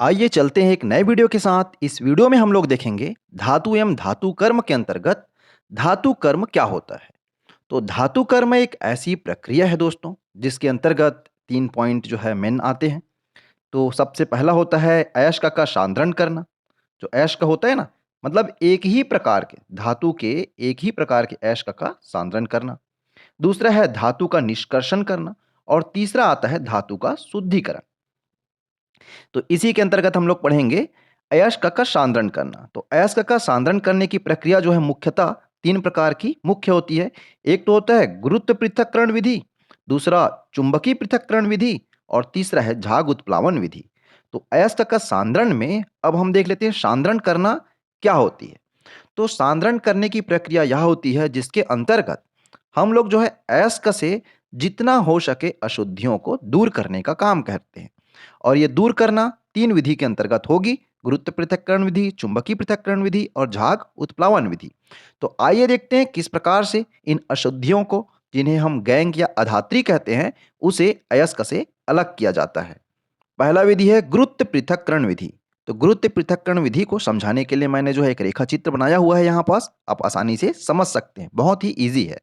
आइए चलते हैं एक नए वीडियो के साथ। इस वीडियो में हम लोग देखेंगे धातु एवं धातु कर्म के अंतर्गत धातु कर्म क्या होता है। तो धातु कर्म एक ऐसी प्रक्रिया है दोस्तों, जिसके अंतर्गत 3 पॉइंट जो है मेन आते हैं। तो सबसे पहला होता है अयस्क का सांद्रण करना। जो अयस्क होता है ना, मतलब एक ही प्रकार के धातु के एक ही प्रकार के अयस्क का सांद्रण करना। दूसरा है धातु का निष्कर्षण करना और तीसरा आता है धातु का शुद्धिकरण। तो इसी के अंतर्गत हम लोग पढ़ेंगे अयस्क का सांद्रण करना। तो अयस्क का सांद्रण करने की प्रक्रिया जो है मुख्यतः 3 प्रकार की मुख्य होती है। एक तो होता है गुरुत्व पृथक्करण विधि, दूसरा चुंबकीय पृथक्करण विधि और तीसरा है झाग उत्प्लावन विधि। तो अयस्क का सांद्रण में अब हम देख लेते हैं सांद्रण करना क्या होती है। तो सांद्रण करने की प्रक्रिया यह होती है जिसके अंतर्गत हम लोग जो है अयस्क से जितना हो सके अशुद्धियों को दूर करने का काम करते हैं। और ये दूर करना 3 विधि के अंतर्गत होगी: गुरुत्व पृथक्करण विधि, चुंबकीय पृथक्करण विधि और झाग उत्प्लावन विधि। तो आइए देखते हैं किस प्रकार से इन अशुद्धियों को, जिन्हें हम गैंग या अधात्री कहते हैं, उसे अयस्क से अलग किया जाता है। पहला विधि है गुरुत्व पृथक्करण विधि। तो गुरुत्व पृथक्करण विधि को समझाने के लिए मैंने जो है एक रेखा चित्र बनाया हुआ है यहाँ पास, आप आसानी से समझ सकते हैं, बहुत ही ईजी है।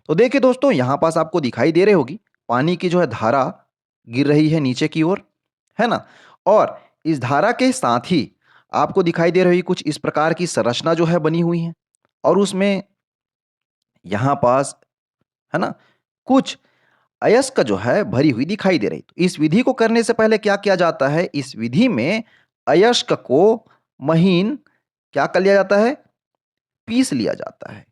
तो देखिए दोस्तों, यहाँ पास आपको दिखाई दे रही होगी पानी की जो है धारा गिर रही है नीचे की ओर, है ना। और इस धारा के साथ ही आपको दिखाई दे रही कुछ इस प्रकार की संरचना जो है बनी हुई है। और उसमें यहाँ पास, है ना, कुछ अयस्क जो है भरी हुई दिखाई दे रही। तो इस विधि को करने से पहले क्या किया जाता है, इस विधि में अयस्क को महीन क्या कर लिया जाता है, पीस लिया जाता है।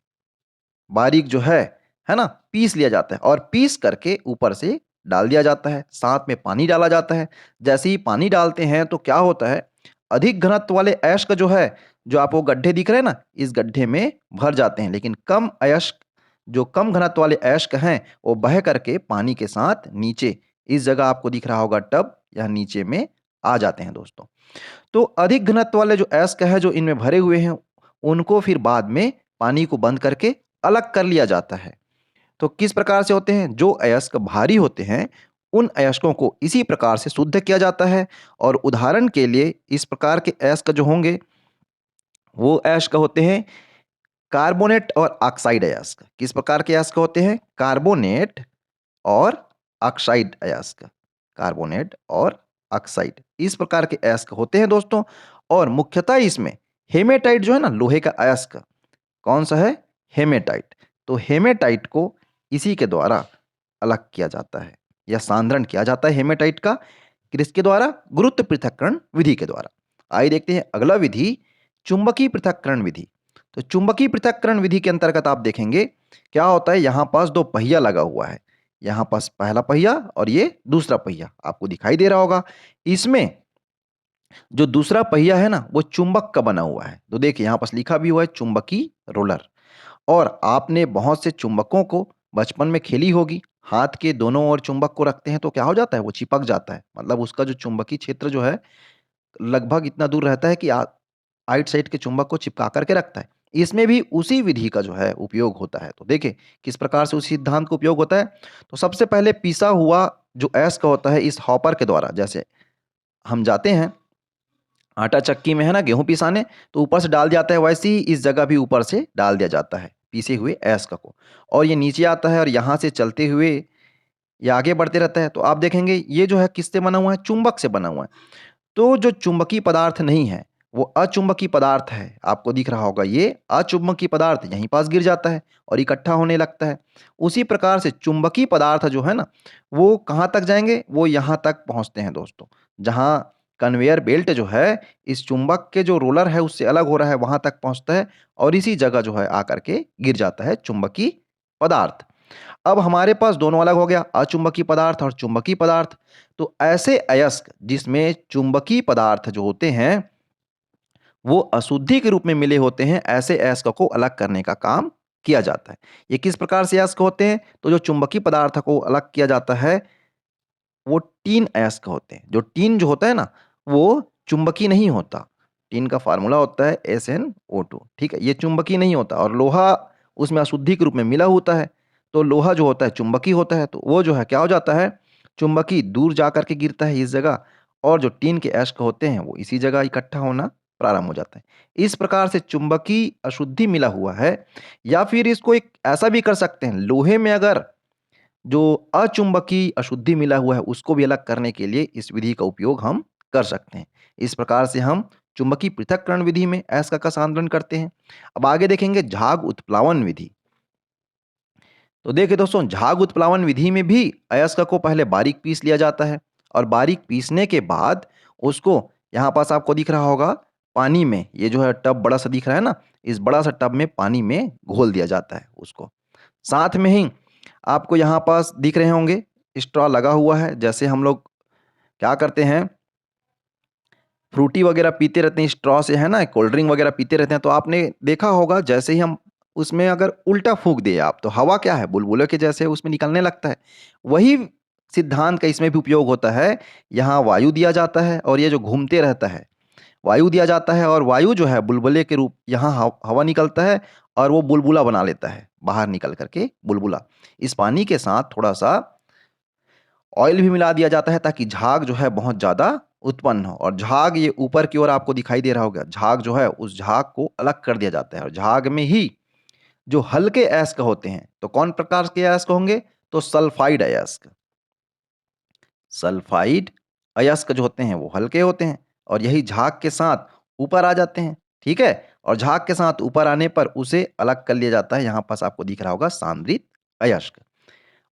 बारीक जो है ना, पीस लिया जाता है और पीस करके ऊपर से डाल दिया जाता है। साथ में पानी डाला जाता है। जैसे ही पानी डालते हैं तो क्या होता है, अधिक घनत्व वाले अयस्क जो है, जो आपको गड्ढे दिख रहे हैं ना, इस गड्ढे में भर जाते हैं। लेकिन कम अयस्क, जो कम घनत्व वाले अयस्क हैं, वो बह करके पानी के साथ नीचे, इस जगह आपको दिख रहा होगा टब, या नीचे में आ जाते हैं दोस्तों। तो अधिक घनत्व वाले जो अयस्क है जो इनमें भरे हुए हैं, उनको फिर बाद में पानी को बंद करके अलग कर लिया जाता है। तो किस प्रकार से होते हैं, जो अयस्क भारी होते हैं उन अयस्कों को इसी प्रकार से शुद्ध किया जाता है। और उदाहरण के लिए इस प्रकार के अयस्क जो होंगे, वो अयस्क होते हैं कार्बोनेट और ऑक्साइड अयस्क। किस प्रकार के अयस्क होते हैं, कार्बोनेट और ऑक्साइड अयस्क। कार्बोनेट और ऑक्साइड, इस प्रकार के अयस्क होते हैं दोस्तों। और मुख्यतः इसमें हेमेटाइट जो है ना, लोहे का अयस्क, कौन सा है, हेमेटाइट। तो हेमेटाइट को इसी के द्वारा अलग किया जाता है या सांद्रण किया जाता है हेमेटाइट का, किसके द्वारा, गुरुत्व पृथक्करण विधि के द्वारा। आइए देखते हैं अगला विधि, चुंबकीय पृथक्करण विधि। तो चुंबकीय पृथक्करण विधि के अंतर्गत आप देखेंगे क्या होता है, यहाँ पास 2 पहिया लगा हुआ है। यहाँ पास पहला पहिया और ये दूसरा पहिया आपको दिखाई दे रहा होगा। इसमें जो दूसरा पहिया है ना, वो चुंबक का बना हुआ है। तो देखिए यहाँ पास लिखा भी हुआ है चुंबकीय रोलर। और आपने बहुत से चुंबकों को बचपन में खेली होगी। हाथ के दोनों ओर चुंबक को रखते हैं तो क्या हो जाता है, वो चिपक जाता है। मतलब उसका जो चुंबकीय क्षेत्र जो है लगभग इतना दूर रहता है कि आइट साइड के चुंबक को चिपका करके रखता है। इसमें भी उसी विधि का जो है उपयोग होता है। तो देखिए किस प्रकार से उस सिद्धांत का उपयोग होता है। तो सबसे पहले पिसा हुआ जो अयस्क होता है, इस हॉपर के द्वारा, जैसे हम जाते हैं आटा चक्की में, है ना, गेहूं पिसाने, तो ऊपर से डाल दिया जाता है, वैसे ही इस जगह भी ऊपर से डाल दिया जाता है पीसे हुए अयस्क को। और ये नीचे आता है और यहाँ से चलते हुए ये आगे बढ़ते रहता है। तो आप देखेंगे ये जो है किससे बना हुआ है, चुंबक से बना हुआ है। तो जो चुंबकीय पदार्थ नहीं है, वो अचुंबकीय पदार्थ है। आपको दिख रहा होगा ये अचुंबकीय पदार्थ यहीं पास गिर जाता है और इकट्ठा होने लगता है। उसी प्रकार से चुंबकीय पदार्थ जो है ना, वो कहाँ तक जाएंगे, वो यहाँ तक पहुँचते हैं दोस्तों। जहाँ कन्वेयर बेल्ट जो है इस चुंबक के जो रोलर है उससे अलग हो रहा है, वहाँ तक पहुँचता है और इसी जगह जो है आकर के गिर जाता है चुंबकीय पदार्थ। अब हमारे पास दोनों अलग हो गया, अचुंबकीय पदार्थ और चुंबकीय पदार्थ। तो ऐसे अयस्क जिसमें चुंबकीय पदार्थ जो होते हैं वो अशुद्धि के रूप में मिले होते हैं, ऐसे अयस्क को अलग करने का काम किया जाता है। ये किस प्रकार से अयस्क होते हैं, तो जो चुंबकीय पदार्थ को अलग किया जाता है वो टीन अयस्क होते हैं। जो टीन जो होता है ना, वो चुंबकीय नहीं होता। टीन का फार्मूला होता है SnO2, ठीक है। ये चुंबकीय नहीं होता और लोहा उसमें अशुद्धि के रूप में मिला होता है। तो लोहा जो होता है चुंबकीय होता है, तो वो जो है क्या हो जाता है, चुंबकीय दूर जा कर के गिरता है इस जगह और जो टीन के अयस्क होते हैं वो इसी जगह इकट्ठा होना प्रारंभ हो जाता है। इस प्रकार से चुंबकीय अशुद्धि मिला हुआ है, या फिर इसको एक ऐसा भी कर सकते हैं, लोहे में अगर जो अचुंबकीय अशुद्धि मिला हुआ है उसको भी अलग करने के लिए इस विधि का उपयोग हम कर सकते हैं। इस प्रकार से हम चुंबकीय पृथक्करण विधि में अयस्क का सांद्रण करते हैं। अब आगे देखेंगे झाग उत्प्लावन विधि। तो देखिए दोस्तों, झाग उत्प्लावन विधि में भी अयस्क को पहले बारीक पीस लिया जाता है, और बारीक पीसने के बाद उसको, यहाँ पास आपको दिख रहा होगा, पानी में, ये जो है टब बड़ा सा दिख रहा है ना, इस बड़ा सा टब में पानी में घोल दिया जाता है उसको। साथ में ही आपको यहाँ पास दिख रहे होंगे स्ट्रॉ लगा हुआ है। जैसे हम लोग क्या करते हैं, फ्रूटी वगैरह पीते रहते हैं स्ट्रॉ से, है ना, कोल्ड ड्रिंक वगैरह पीते रहते हैं, तो आपने देखा होगा जैसे ही हम उसमें अगर उल्टा फूंक दिए आप, तो हवा क्या है, बुलबुले के जैसे उसमें निकलने लगता है। वही सिद्धांत का इसमें भी उपयोग होता है। यहाँ वायु दिया जाता है और ये जो घूमते रहता है, वायु दिया जाता है, और वायु जो है बुलबुले के रूप, यहाँ हवा निकलता है और वो बुलबुला बना लेता है, बाहर निकल करके बुलबुला। इस पानी के साथ थोड़ा सा ऑयल भी मिला दिया जाता है ताकि झाग जो है बहुत ज़्यादा उत्पन्न हो, और झाग ये ऊपर की ओर आपको दिखाई दे रहा होगा, झाग जो है उस झाग को अलग कर दिया जाता है, और झाग में ही जो हल्के अयस्क होते हैं, तो कौन प्रकार के अयस्क होंगे, तो सल्फाइड अयस्क। सल्फाइड अयस्क जो होते हैं वो हल्के होते हैं, और यही झाग के साथ ऊपर आ जाते हैं। ठीक है, और झाग के साथ ऊपर आने पर उसे अलग कर लिया जाता है, यहाँ पास आपको दिख रहा होगा सांद्रित अयस्क।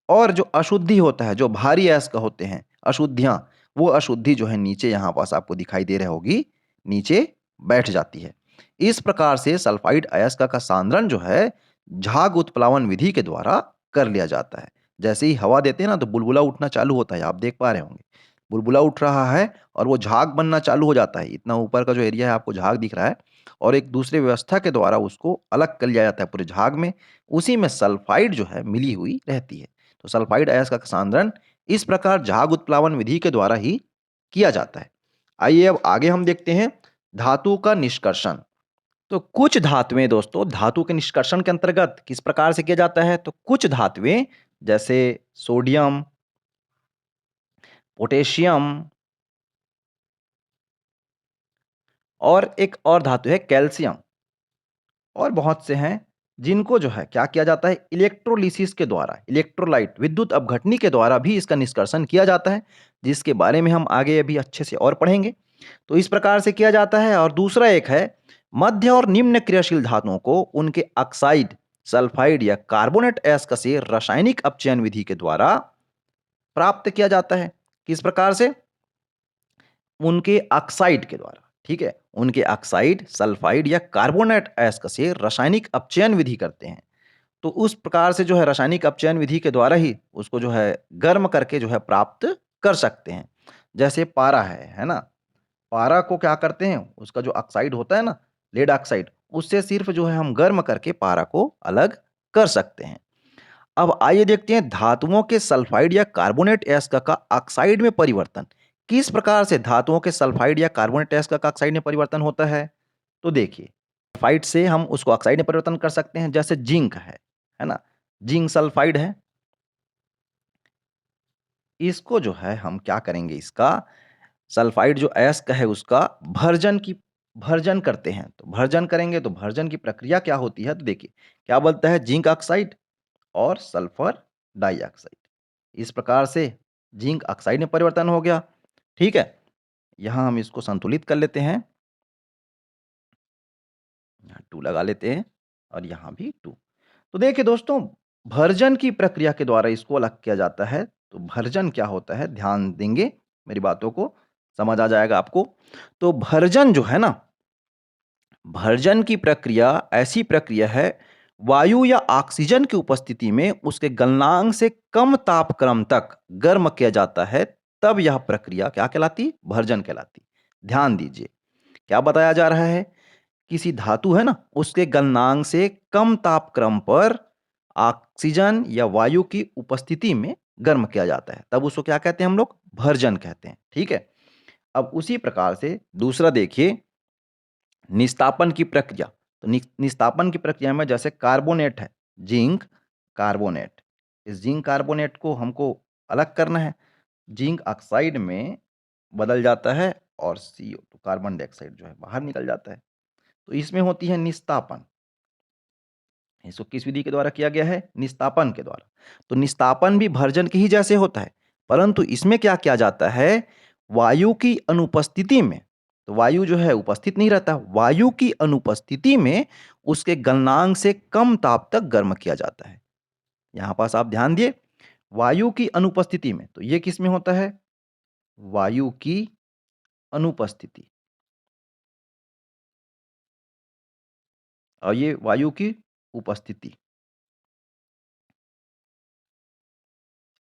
और जो अशुद्धि होता है, जो भारी अयस्क होते हैं, अशुद्धियाँ, वो अशुद्धि जो है नीचे यहाँ पास आपको दिखाई दे रही होगी, नीचे बैठ जाती है। इस प्रकार से सल्फाइड अयस्क का सांद्रण जो है झाग उत्प्लावन विधि के द्वारा कर लिया जाता है। जैसे ही हवा देते हैं ना, तो बुलबुला उठना चालू होता है, आप देख पा रहे होंगे। बुलबुला उठ रहा है और वो झाग बनना चालू हो जाता है। इतना ऊपर का जो एरिया है आपको झाग दिख रहा है, और एक दूसरे व्यवस्था के द्वारा उसको अलग कर लिया जाता है पूरे झाग में। उसी में सल्फाइड जो है मिली हुई रहती है। तो सल्फाइड अयस्क का सांद्रण इस प्रकार झाग उत्प्लावन विधि के द्वारा ही किया जाता है। आइए अब आगे हम देखते हैं धातु का निष्कर्षण। तो कुछ धातुएं दोस्तों धातु के निष्कर्षण के अंतर्गत किस प्रकार से किया जाता है, तो कुछ धातुएं जैसे सोडियम, पोटेशियम, और एक और धातु है कैल्शियम, और बहुत से हैं जिनको जो है क्या किया जाता है, इलेक्ट्रोलिसिस के द्वारा, इलेक्ट्रोलाइट विद्युत अपघटनी के द्वारा भी इसका निष्कर्षण किया जाता है, जिसके बारे में हम आगे अभी अच्छे से और पढ़ेंगे। तो इस प्रकार से किया जाता है। और दूसरा एक है मध्य और निम्न क्रियाशील धातुओं को उनके ऑक्साइड, सल्फाइड या कार्बोनेट अयस्क से रासायनिक अपचयन विधि के द्वारा प्राप्त किया जाता है। किस प्रकार से, उनके ऑक्साइड के द्वारा, ठीक है, उनके ऑक्साइड, सल्फाइड या कार्बोनेट अयस्क से रासायनिक अपचयन विधि करते हैं। तो उस प्रकार से जो है रासायनिक अपचयन विधि के द्वारा ही उसको जो है गर्म करके जो है प्राप्त कर सकते हैं। जैसे पारा है ना, पारा को क्या करते हैं, उसका जो ऑक्साइड होता है ना, लेड ऑक्साइड, उससे सिर्फ जो है हम गर्म करके पारा को अलग कर सकते हैं। अब आइए देखते हैं धातुओं के सल्फाइड या कार्बोनेट अयस्क का ऑक्साइड में परिवर्तन। किस प्रकार से धातुओं के सल्फाइड या कार्बोनेट अयस्क का ऑक्साइड में परिवर्तन होता है, तो देखिए, सल्फाइड से हम उसको ऑक्साइड में परिवर्तन कर सकते हैं। जैसे जिंक है ना, जिंक सल्फाइड है, इसको जो है हम क्या करेंगे, इसका सल्फाइड जो अयस्क है उसका भर्जन करते हैं। तो भर्जन करेंगे तो भर्जन की प्रक्रिया क्या होती है, तो देखिए क्या बोलता है, जिंक ऑक्साइड और सल्फर डाइऑक्साइड। इस प्रकार से जिंक ऑक्साइड में परिवर्तन हो गया। ठीक है, यहाँ हम इसको संतुलित कर लेते हैं, यहाँ 2 लगा लेते हैं, और यहाँ भी 2। तो देखिए दोस्तों, भर्जन की प्रक्रिया के द्वारा इसको अलग किया जाता है। तो भर्जन क्या होता है, ध्यान देंगे मेरी बातों को, समझ आ जाएगा आपको। तो भर्जन जो है ना, भर्जन की प्रक्रिया ऐसी प्रक्रिया है, वायु या ऑक्सीजन की उपस्थिति में उसके गलनांक से कम तापक्रम तक गर्म किया जाता है, तब यह प्रक्रिया क्या कहलाती, भर्जन कहलाती। ध्यान दीजिए, क्या बताया जा रहा है, किसी धातु है ना, उसके गलनांक से कम तापक्रम पर ऑक्सीजन या वायु की उपस्थिति में गर्म किया जाता है, तब उसको क्या कहते हैं, हम लोग भर्जन कहते हैं। ठीक है, अब उसी प्रकार से दूसरा देखिए, निस्तापन की प्रक्रिया। तो निस्तापन की प्रक्रिया में जैसे कार्बोनेट है, जिंक कार्बोनेट, इस जिंक कार्बोनेट को हमको अलग करना है। जिंक ऑक्साइड में बदल जाता है और CO2 कार्बन डाइऑक्साइड जो है बाहर निकल जाता है। तो इसमें होती है निस्तापन। इसको किस विधि के द्वारा किया गया है? निस्तापन के द्वारा। तो निस्तापन भी भर्जन के ही जैसे होता है, परंतु इसमें क्या किया जाता है, वायु की अनुपस्थिति में, तो वायु जो है उपस्थित नहीं रहता, वायु की अनुपस्थिति में उसके गलनांक से कम ताप तक गर्म किया जाता है। यहाँ पास आप ध्यान दिए, वायु की अनुपस्थिति में, तो ये किस में होता है? वायु की अनुपस्थिति, और ये वायु की उपस्थिति।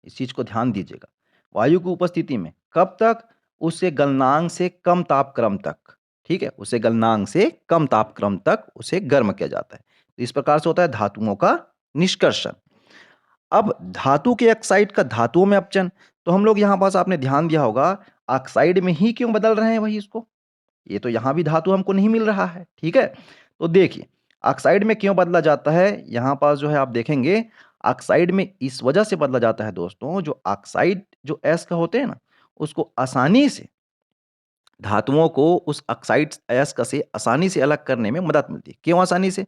इस चीज को ध्यान दीजिएगा। वायु की उपस्थिति में कब तक? उससे गलनांक से कम तापक्रम तक। ठीक है, उसे गलनांक से कम तापक्रम तक उसे गर्म किया जाता है। तो इस प्रकार से होता है धातुओं का निष्कर्षण। अब धातु के ऑक्साइड का धातुओं में अपचन, तो हम लोग यहाँ पास आपने ध्यान दिया होगा, ऑक्साइड में ही क्यों बदल रहे हैं वही इसको, ये तो यहाँ भी धातु हमको नहीं मिल रहा है। ठीक है, तो देखिए ऑक्साइड में क्यों बदला जाता है, यहाँ पास जो है आप देखेंगे ऑक्साइड में इस वजह से बदला जाता है दोस्तों, जो ऑक्साइड जो एस का होते हैं ना, उसको आसानी से, धातुओं को उस ऑक्साइड अयस्क से आसानी से अलग करने में मदद मिलती है। क्यों आसानी से?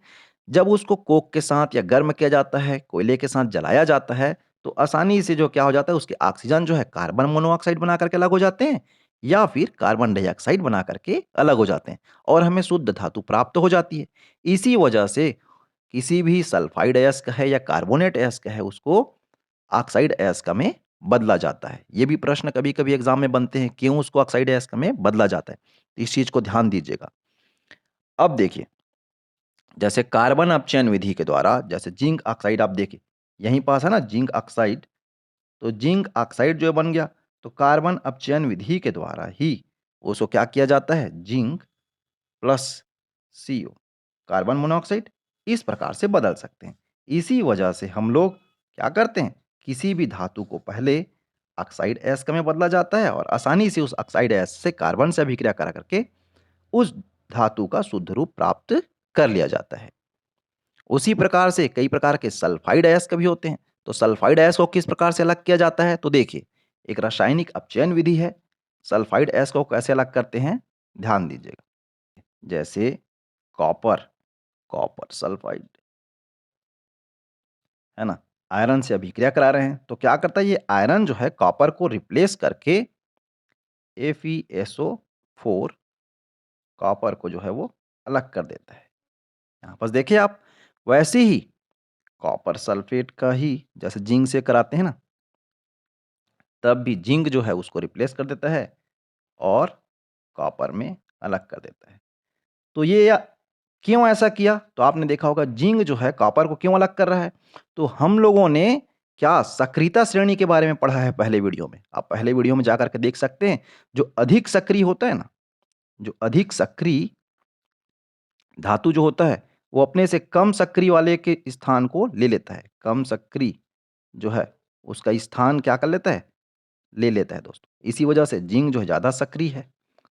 जब उसको कोक के साथ या गर्म किया जाता है, कोयले के साथ जलाया जाता है, तो आसानी से जो क्या हो जाता है, उसके ऑक्सीजन जो है कार्बन मोनोऑक्साइड बना करके अलग हो जाते हैं, या फिर कार्बन डाइऑक्साइड बना करके अलग हो जाते हैं, और हमें शुद्ध धातु प्राप्त हो जाती है। इसी वजह से किसी भी सल्फाइड अयस्क है या कार्बोनेट अयस्क है, उसको ऑक्साइड अयस्क में बदला जाता है। ये भी प्रश्न कभी-कभी एग्जाम में बनते हैं, क्यों उसको ऑक्साइड अयस्क में बदला जाता है? तो इस चीज को ध्यान दीजिएगा। अब देखिए, जैसे कार्बन अपचयन विधि के द्वारा, जैसे जिंक ऑक्साइड आप देखिए, यहीं पास है ना जिंक ऑक्साइड, तो जिंक ऑक्साइड जो बन गया, तो कार्बन अपचयन विधि के द्वारा ही उसको क्या किया जाता है, zinc plus CO, carbon monoxide, इस प्रकार से बदल सकते हैं। इसी वजह से हम लोग क्या करते हैं, किसी भी धातु को पहले ऑक्साइड अयस्क में बदला जाता है, और आसानी से उस ऑक्साइड अयस्क से कार्बन से अभिक्रिया करा करके उस धातु का शुद्ध रूप प्राप्त कर लिया जाता है। उसी प्रकार से कई प्रकार के सल्फाइड अयस्क भी होते हैं। तो सल्फाइड अयस्क को किस प्रकार से अलग किया जाता है, तो देखिए एक रासायनिक अपचयन विधि है। सल्फाइड अयस्क को कैसे अलग करते हैं, ध्यान दीजिएगा। जैसे कॉपर, कॉपर सल्फाइड है ना, आयरन से अभिक्रिया करा रहे हैं, तो क्या करता है, ये आयरन जो है कॉपर को रिप्लेस करके FeSO4, कॉपर को जो है वो अलग कर देता है। यहाँ पर देखिए आप, वैसे ही कॉपर सल्फेट का ही जैसे जिंक से कराते हैं ना, तब भी जिंक जो है उसको रिप्लेस कर देता है और कॉपर में अलग कर देता है। तो ये क्यों ऐसा किया? तो आपने देखा होगा जिंक जो है कॉपर को क्यों अलग कर रहा है? तो हम लोगों ने क्या सक्रियता श्रेणी के बारे में पढ़ा है पहले वीडियो में। आप पहले वीडियो में जाकर के देख सकते हैं। जो अधिक सक्रिय होता है ना, जो अधिक सक्रिय धातु जो होता है, वो अपने से कम सक्रिय वाले के स्थान को ले लेता है। कम सक्रिय जो है उसका स्थान क्या कर लेता है, ले लेता है दोस्तों। इसी वजह से जिंक जो है ज़्यादा सक्रिय है,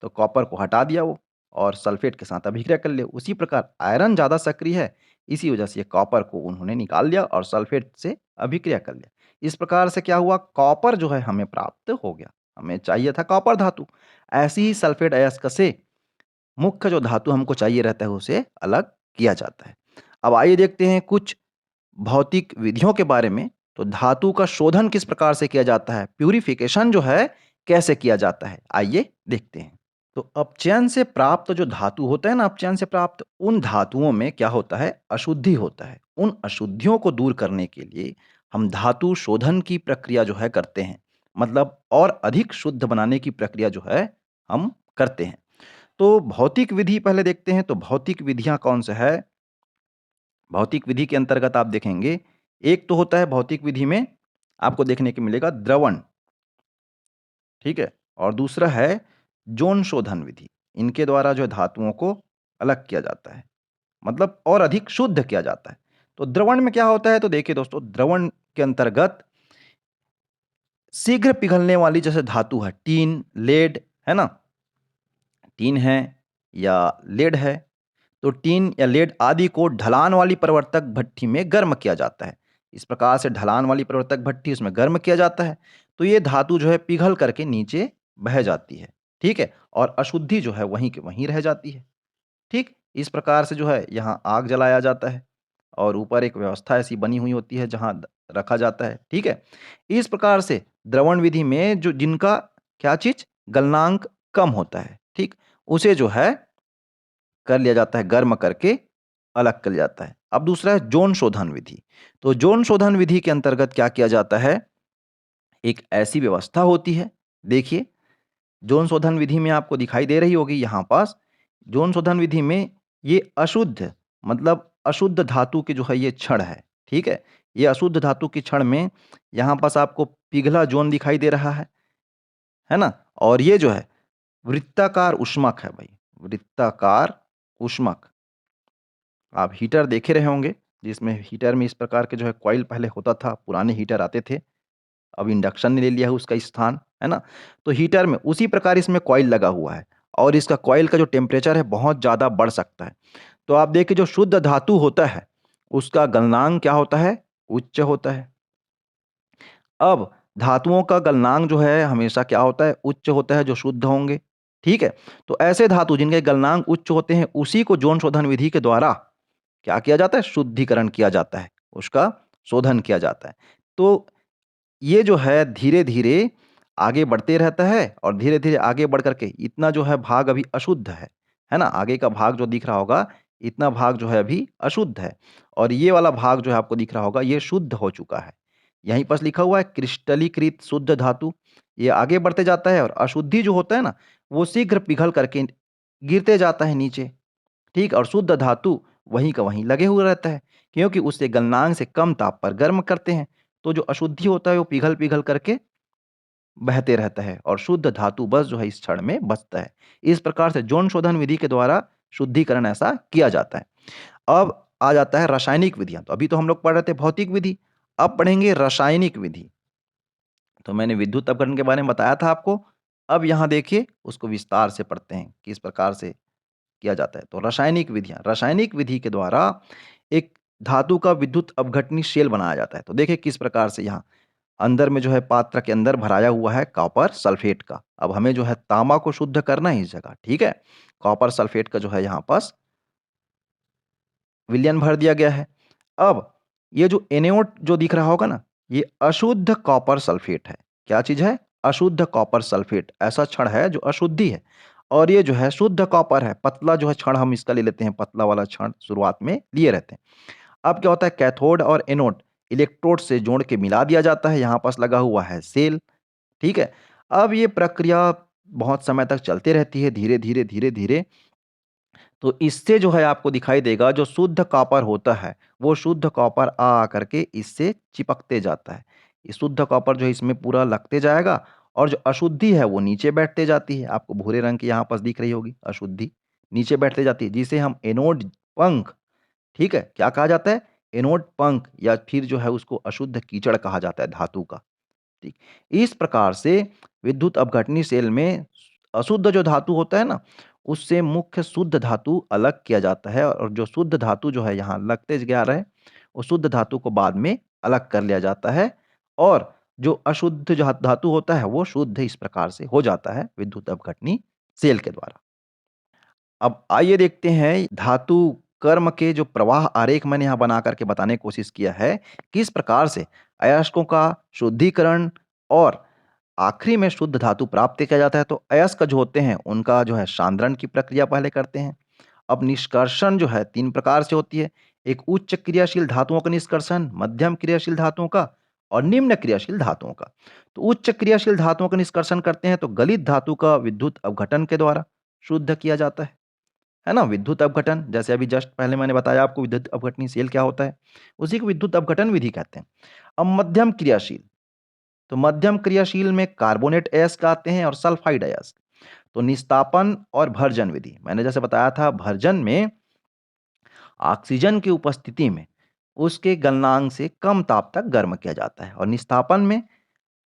तो कॉपर को हटा दिया वो और सल्फेट के साथ अभिक्रिया कर लिया। उसी प्रकार आयरन ज़्यादा सक्रिय है, इसी वजह से ये कॉपर को उन्होंने निकाल दिया और सल्फेट से अभिक्रिया कर लिया। इस प्रकार से क्या हुआ, कॉपर जो है हमें प्राप्त हो गया। हमें चाहिए था कॉपर धातु, ऐसी ही सल्फेट अयस्क से मुख्य जो धातु हमको चाहिए रहता है उसे अलग किया जाता है। अब आइए देखते हैं कुछ भौतिक विधियों के बारे में। तो धातु का शोधन किस प्रकार से किया जाता है, प्यूरिफिकेशन जो है कैसे किया जाता है, आइए देखते हैं। तो अपचयन से प्राप्त जो धातु होता है ना, अपचयन से प्राप्त उन धातुओं में क्या होता है, अशुद्धि होता है। उन अशुद्धियों को दूर करने के लिए हम धातु शोधन की प्रक्रिया जो है करते हैं, मतलब और अधिक शुद्ध बनाने की प्रक्रिया जो है हम करते हैं। तो भौतिक विधि पहले देखते हैं। तो भौतिक विधियां कौन से है, भौतिक विधि के अंतर्गत आप देखेंगे, एक तो होता है भौतिक विधि में आपको देखने को मिलेगा द्रवण, ठीक है, और दूसरा है जोन शोधन विधि। इनके द्वारा जो है धातुओं को अलग किया जाता है, मतलब और अधिक शुद्ध किया जाता है। तो द्रवण में क्या होता है, तो देखिए दोस्तों, द्रवण के अंतर्गत शीघ्र पिघलने वाली जैसे धातु है, टीन, लेड, है ना, टीन है या लेड है, तो टीन या लेड आदि को ढलान वाली प्रवर्तक भट्ठी में गर्म किया जाता है। इस प्रकार से ढलान वाली प्रवर्तक भट्ठी उसमें गर्म किया जाता है, तो ये धातु जो है पिघल करके नीचे बह जाती है, ठीक है? और अशुद्धि जो है वहीं की वहीं रह जाती है, ठीक? इस प्रकार से जो है यहाँ आग जलाया जाता है और ऊपर एक व्यवस्था ऐसी बनी हुई होती है जहाँ द रखा जाता है, ठीक है? इस प्रकार से द्रवण विधि में जो जिनका क्या चीज़ गलनांक कम होता है, ठीक? उसे जो है कर लिया जाता है, गर्म करके अलग कर लिया जाता है। अब दूसरा है ज़ोन शोधन विधि। तो ज़ोन शोधन विधि के अंतर्गत क्या किया जाता है, एक ऐसी व्यवस्था होती है, देखिए ज़ोन शोधन विधि में आपको दिखाई दे रही होगी यहाँ पास, ज़ोन शोधन विधि में ये अशुद्ध मतलब अशुद्ध धातु के जो है ये छड़ है, ठीक है? ये अशुद्ध धातु के छड़ में यहाँ पास आपको पिघला ज़ोन दिखाई दे रहा है ना? और ये जो है वृत्ताकार ऊष्मक है भाई, वृत्ताकार ऊष्मक। आप हीटर देखे रहे होंगे, जिसमें हीटर में इस प्रकार के जो है कॉइल पहले होता था, पुराने हीटर आते थे, अब इंडक्शन ने ले लिया है उसका स्थान, है ना? तो हीटर में उसी प्रकार इसमें कॉइल लगा हुआ है और इसका कॉइल का जो टेम्परेचर है बहुत ज़्यादा बढ़ सकता है। तो आप देखिए जो शुद्ध धातु होता है, उसका गलनांक क्या होता है? उच्च होता है। अब धातुओं का गलनांक जो है हमेशा क्या होता है? उच्च होता है जो शुद्ध होंगे, ठीक है? तो ऐसे धातु जिनके गलनांक उच्च होते हैं उसी को जौन शोधन विधि के द्वारा क्या किया जाता है? शुद्धिकरण किया जाता है, उसका शोधन किया जाता है। तो ये जो है धीरे-धीरे आगे बढ़ते रहता है और धीरे-धीरे आगे बढ़ कर के इतना जो है भाग अभी अशुद्ध है ना? आगे का भाग जो दिख रहा होगा, इतना भाग जो है अभी अशुद्ध है और ये वाला भाग जो है आपको दिख रहा होगा ये शुद्ध हो चुका है। यहीं पास लिखा हुआ है क्रिस्टलीकृत शुद्ध धातु, ये आगे बढ़ते जाता है और अशुद्धि जो होता है ना, वो शीघ्र पिघल करके गिरते जाता है नीचे। ठीक और शुद्ध धातु वहीं का वहीं लगे हुए रहता है क्योंकि उसे गलनांक से कम ताप पर गर्म करते हैं तो जो अशुद्धि होता है वो पिघल पिघल करके बहते रहता है और शुद्ध धातु बस जो है इस क्षण में बचता है। इस प्रकार से जौन शोधन विधि के द्वारा शुद्धिकरण ऐसा किया जाता है। अब आ जाता है रासायनिक विधियां। तो अभी तो हम लोग पढ़ रहे थे भौतिक विधि, अब पढ़ेंगे रासायनिक विधि। तो मैंने विद्युत अपकरण के बारे में बताया था आपको। अब यहाँ देखिए उसको विस्तार से पढ़ते हैं किस प्रकार से किया जाता है। तो रासायनिक विधि के द्वारा एक धातु का विद्युत अपघटनी शेल बनाया जाता है। तो देखिए किस प्रकार से यहाँ अंदर में जो है पात्र के अंदर भराया हुआ है कॉपर सल्फेट का। अब हमें जो है तांबा को शुद्ध करना है इस जगह, ठीक है? कॉपर सल्फेट का जो है यहाँ पास विलयन भर दिया गया है। अब ये जो एनोड जो दिख रहा होगा ना, ये अशुद्ध कॉपर सल्फेट है। क्या चीज़ है? अशुद्ध कॉपर सल्फेट। ऐसा क्षण है जो अशुद्धि है और ये जो है शुद्ध कॉपर है। पतला जो है क्षण हम इसका ले लेते हैं, पतला वाला क्षण शुरुआत में लिए रहते हैं। अब क्या होता है कैथोड और एनोड इलेक्ट्रोड से जोड़ के मिला दिया जाता है। यहाँ पास लगा हुआ है सेल, ठीक है? अब ये प्रक्रिया बहुत समय तक चलती रहती है धीरे-धीरे, धीरे-धीरे तो इससे जो है आपको दिखाई देगा जो शुद्ध कॉपर होता है, वो शुद्ध कॉपर आ करके इससे चिपकते जाता है। ये शुद्ध कॉपर जो है इसमें पूरा लगते जाएगा और जो अशुद्धि है वो नीचे बैठते जाती है। आपको भूरे रंग की यहाँ पास दिख रही होगी अशुद्धि, नीचे बैठते जाती है जिसे हम एनोड पंख, ठीक है? क्या कहा जाता है? एनोड पंख या फिर जो है उसको अशुद्ध कीचड़ कहा जाता है धातु का। ठीक। इस प्रकार से विद्युत अपघटनी सेल में अशुद्ध जो धातु होता है ना, उससे मुख्य शुद्ध धातु अलग किया जाता है और जो शुद्ध धातु जो है यहाँ लगते जा रहे, वो शुद्ध धातु को बाद में अलग कर लिया जाता है और जो अशुद्ध जो धातु होता है, वो शुद्ध इस प्रकार से हो जाता है विद्युत अपघटनी सेल के द्वारा। अब आइए देखते हैं धातु कर्म के जो प्रवाह आरेख मैंने यहाँ बना करके बताने की कोशिश किया है, किस प्रकार से अयस्कों का शुद्धिकरण और आखिरी में शुद्ध धातु प्राप्त किया जाता है। तो अयस्क जो होते हैं उनका जो है सांद्रण की प्रक्रिया पहले करते हैं। अब निष्कर्षण जो है 3 प्रकार से होती है। एक उच्च क्रियाशील धातुओं का निष्कर्षण, मध्यम क्रियाशील धातुओं का और निम्न क्रियाशील धातुओं का। तो उच्च क्रियाशील धातुओं का निष्कर्षण करते हैं तो गलित धातु का विद्युत अपघटन के द्वारा शुद्ध किया जाता है ना? विद्युत अपघटन जैसे अभी जस्ट पहले मैंने बताया आपको विद्युत अपघटनी सेल क्या होता है, उसी को विद्युत अपघटन विधि कहते हैं। अब मध्यम क्रियाशील, तो मध्यम क्रियाशील में कार्बोनेट अयस्क आते हैं और सल्फाइड अयस्क। तो निस्तापन और भर्जन विधि, मैंने जैसे बताया था भर्जन में ऑक्सीजन की उपस्थिति में उसके गलनांक से कम ताप तक गर्म किया जाता है और निस्तापन में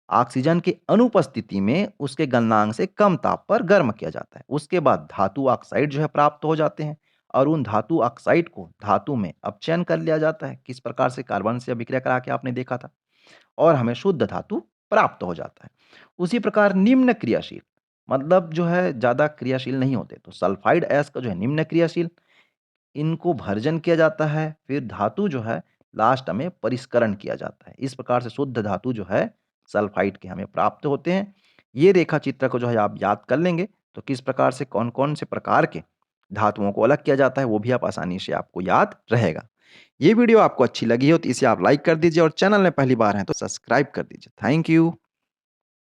ऑक्सीजन की अनुपस्थिति में उसके गलनांक से कम ताप पर गर्म किया जाता है। उसके बाद धातु ऑक्साइड जो है प्राप्त हो जाते हैं और उन धातु ऑक्साइड को धातु में अपचयन कर लिया जाता है। किस प्रकार से कार्बन से अभिक्रिया करा के आपने देखा था और हमें शुद्ध धातु प्राप्त हो जाता है। उसी प्रकार निम्न क्रियाशील, मतलब जो है ज़्यादा क्रियाशील नहीं होते। तो सल्फाइड अयस्क का जो है निम्न क्रियाशील, इनको भर्जन किया जाता है, फिर धातु जो है लास्ट में परिष्करण किया जाता है। इस प्रकार से शुद्ध धातु जो है सल्फाइड के हमें प्राप्त होते हैं। ये रेखा चित्र को जो है आप याद कर लेंगे, तो किस प्रकार से कौन-कौन से प्रकार के धातुओं को अलग किया जाता है, वो भी आप आसानी से आपको याद रहेगा। ये वीडियो आपको अच्छी लगी हो तो इसे आप लाइक कर दीजिए और चैनल में पहली बार हैं तो सब्सक्राइब कर दीजिए। Thank you.